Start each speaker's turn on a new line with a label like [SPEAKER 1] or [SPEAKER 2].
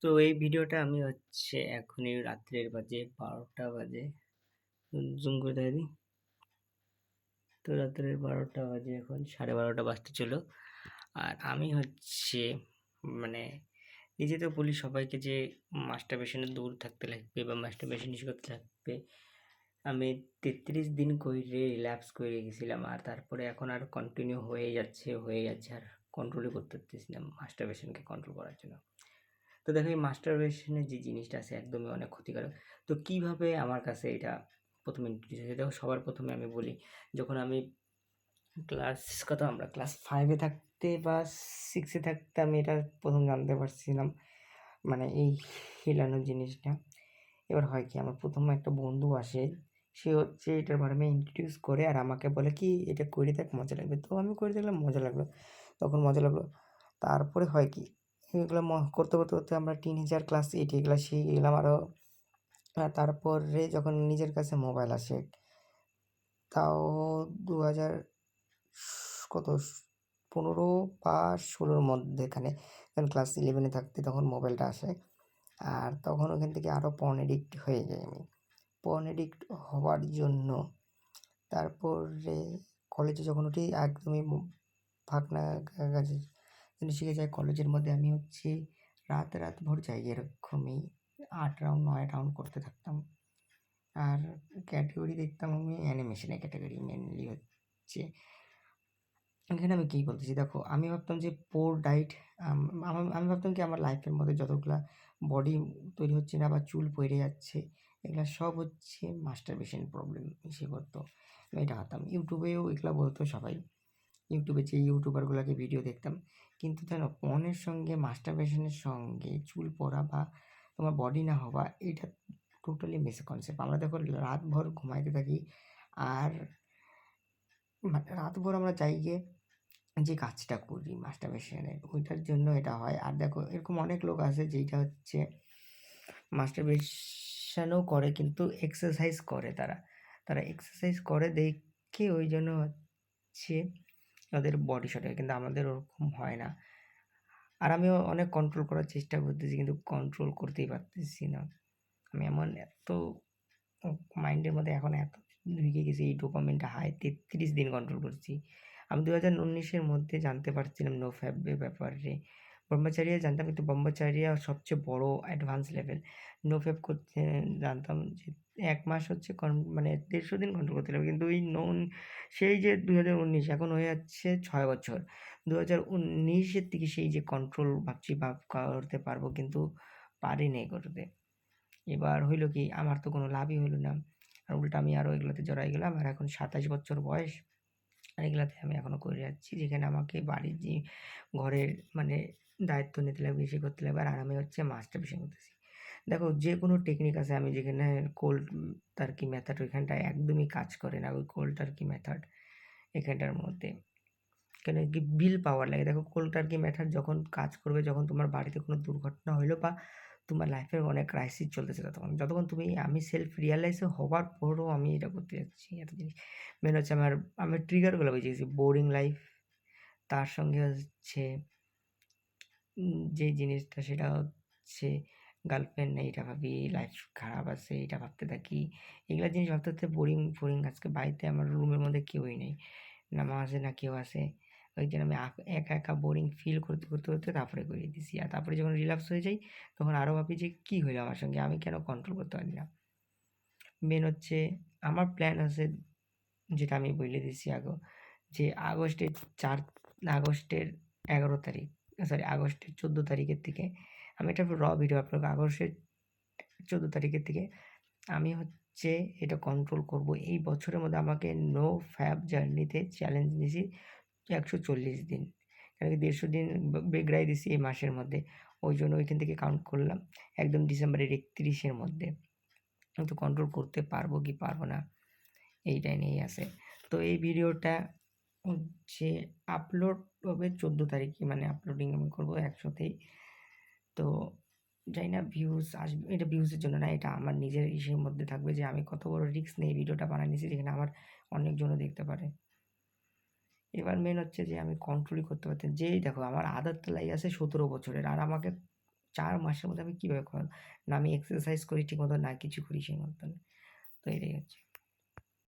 [SPEAKER 1] তো এই ভিডিওটা আমি এখনই রাত্রের বাজে ১২টা বাজে। জুম করে দেখা দিই। তো রাত্রের ১২টা বাজে, এখন ১২:৩০ বাজতে চলো। আর আমি মানে নিজে তো বলি সবাইকে যে মাস্টারবেশনে দূর থাকতে লাগবে বা মাস্টারবেশন ইউজ করতে লাগবে। আমি ৩৩ দিন করে রিল্যাপস করে গেছিলাম, আর তারপরে এখন আর কন্টিনিউ হয়ে যাচ্ছে আর কন্ট্রোলই করতে পারতেছি না মাস্টারবেশনকে কন্ট্রোল করার জন্য। তো দেখো, এই মাস্টারবেশনের যে জিনিসটা আছে একদমই অনেক ক্ষতিকারক। তো কিভাবে আমার কাছে এটা প্রথমে ইন্ট্রোডিউস হয়েছে, দেখো সবার প্রথমে আমি বলি, যখন আমি আমরা ক্লাস 5-এ থাকতে বা 6-এ থাকতে আমি এটা প্রথম জানতে পারছিলাম, মানে এই হিলানোর জিনিসটা। এবার হয় কি, আমার প্রথম একটা বন্ধু আসে, সে এটার বারে ইন্ট্রোডিউস করে আর আমাকে বলে কি এটা করে দেখ, মজা লাগবে। তো আমি করে দেখলাম, মজা লাগলো, তখন মজা লাগলো। তারপরে হয় কি, এগুলো করতে করতে করতে আমরা টিনেজার ক্লাস 8 এগুলো শিখে গেলাম আরও। তারপরে যখন নিজের কাছে মোবাইল আসে, তাও 2000 কত 15 বা 16-র মধ্যেখানে, যখন ক্লাস 11-এ থাকতে তখন মোবাইলটা আসে। আর তখন ওখান থেকে আরও পর্ন এডিক্ট হয়ে যাই আমি। পর্ন এডিক্ট হওয়ার জন্য তারপরে কলেজে যখন উঠি একদমই ফাঁকনা কাজে শিখে যাই। কলেজের মধ্যে আমি রাত ভর যাই, এরকমই 8 রাউন্ড 9 রাউন্ড করতে থাকতাম। আর ক্যাটেগরি দেখতাম আমি অ্যানিমেশনের ক্যাটেগরি মেনলি এখানে আমি কী বলতেছি, দেখো আমি ভাবতাম যে পোর ডায়েট, আমি ভাবতাম কি আমার লাইফের মধ্যে যতগুলা বডি তৈরি হচ্ছে না বা চুল পড়ে যাচ্ছে, এগুলা সব মাস্টারবেশন প্রবলেম এসে করতো। আমি এটা ভাবতাম। ইউটিউবেও এগুলা বলতো সবাই, ইউটিউবে যে ইউটিউবারগুলোকে ভিডিও দেখতাম। কিন্তু জানো, পর্নের সঙ্গে মাস্টারবেশনের সঙ্গে চুল পড়া বা তোমার বডি না হওয়া, এটা টোটালি মিসকনসেপ্ট। আমরা দেখো রাতভর ঘুমাইতে থাকি, আর রাতভর আমরা যাই গিয়ে যে কাজটা করি মাস্টারবেশনের, ওইটার জন্য এটা হয়। আর দেখো, এরকম অনেক লোক আছে যেটা মাস্টারবেশনও করে কিন্তু এক্সারসাইজ করে, তারা এক্সারসাইজ করে দেখে ওই জন্য ওদের বডি শর্ট হয়, কিন্তু আমাদের ওরকম হয় না। আর আমিও অনেক কন্ট্রোল করার চেষ্টা করতেছি, কিন্তু কন্ট্রোল করতেই পারতেছি না। আমি এমন এত মাইন্ডের মধ্যে এখন এত ঢুকে গেছি, এই ডোপামিনটা হাই 33 দিন কন্ট্রোল করছি। আমি 2019-এর মধ্যে জানতে পারছিলাম নো ফ্যাবের ব্যাপারে। ব্রহ্মচারিয়া জানতাম, কিন্তু ব্রহ্মচারিয়া সবচেয়ে বড় অ্যাডভান্স লেভেল। নো ফ্যাব করতে জানতাম যে 1 মাস মানে 150 দিন কন্ট্রোল করতে হবে, কিন্তু সেই যে 2019 এখন হয়ে যাচ্ছে 6 বছর। 2019-এর থেকে সেই যে কন্ট্রোল ভাবছি করতে পারবো, কিন্তু পারি নাই করতে। এবার হইল কি, আমার তো কোনো লাভই হলো না, আর উল্টা আমি আরও এগুলোতে জড়াই গেলাম। আর এখন 27 বছর বয়স, আর এগুলাতে আমি এখনও করে যাচ্ছি, যেখানে আমাকে বাড়ির যে ঘরের মানে দায়িত্ব নিতে লাগবে, বেশি করতে লাগবে, আর আমি মাস্টারবেশন করতেছি। দেখো, যে কোনো টেকনিক আছে, আমি যেখানে কোল্ড টার্কি মেথড, ওইখানটায় একদমই কাজ করে না ওই কোল্ড টার্কি মেথড এখানটার মধ্যে। কেন কি, বিল পাওয়ার লাগে। দেখো, কোল্ড টার্কি মেথড যখন কাজ করবে, যখন তোমার বাড়িতে কোনো দুর্ঘটনা হইলো বা তোমার লাইফের অনেক ক্রাইসিস চলতেছে, যতক্ষণ আমি সেলফ রিয়ালাইজ হওয়ার পরও আমি এটা করতে যাচ্ছি এত জিনিস। মেন আমি ট্রিগারগুলো বুঝে গেছি, বোরিং লাইফ, তার সঙ্গে যে জিনিসটা সেটা গার্লফ্রেন্ড নেই, এটা ভাবি, লাইফ খারাপ আছে এটা ভাবতে থাকি। এগুলা জিনিস ভাবতে ভাবতে বোরিং ফোরিং, আজকে বাড়িতে আমার রুমের মধ্যে কেউই নেই, না মা আছে না কেউ আছে। ওই জন্য আমি একা একা বোরিং ফিল করতে করতে করতে তারপরে করিয়ে দিছি। আর তারপরে যখন রিল্যাক্স হয়ে যাই, তখন আরও ভাবি যে কী হইলো আমার সঙ্গে, আমি কেন কন্ট্রোল করতে পারি না। মেন আমার প্ল্যান আছে, যেটা আমি বলে দিছি আগেও, যে আগস্টের 11 তারিখ, সরি আগস্টের 14 তারিখের থেকে আমি একটা ভিডিও আপলোড করব। আগস্টের 14 তারিখের থেকে আমি এটা কন্ট্রোল করব। এই বছরের মধ্যে আমাকে নো ফ্যাব জার্নিতে চ্যালেঞ্জ দিছি 140 দিন। কারণ কি 150 দিন বেগড়াই দিছি এই মাসের মধ্যে। ওই জন্য ওইখান থেকে কাউন্ট করলাম একদম ডিসেম্বরের 31-এর মধ্যে। কিন্তু কন্ট্রোল করতে পারবো কি পারবো না, এইটাই নিয়েই আছে। তো এই ভিডিওটা আপলোড হবে 14 তারিখে, মানে আপলোডিং আমি করবো একসাথেই। তো জানি না ভিউজ আসবে, এটা ভিউজের জন্য না, এটা আমার নিজের ইসের মধ্যে থাকবে যে আমি কত বড় রিস্ক নিয়ে এই ভিডিওটা বানিয়ে নিয়েছি, যেখানে আমার অনেকজনও দেখতে পারে। এবার মেন যে আমি কন্ট্রোলই করতে পারতাম। যেই দেখো, আমার আদার তো লাই আছে 17 বছরের, আর আমাকে 4 মাসের মধ্যে আমি কিভাবে না আমি এক্সারসাইজ করি ঠিকমতো, না কিছু করি সেই মতন। তো এটাই হচ্ছে।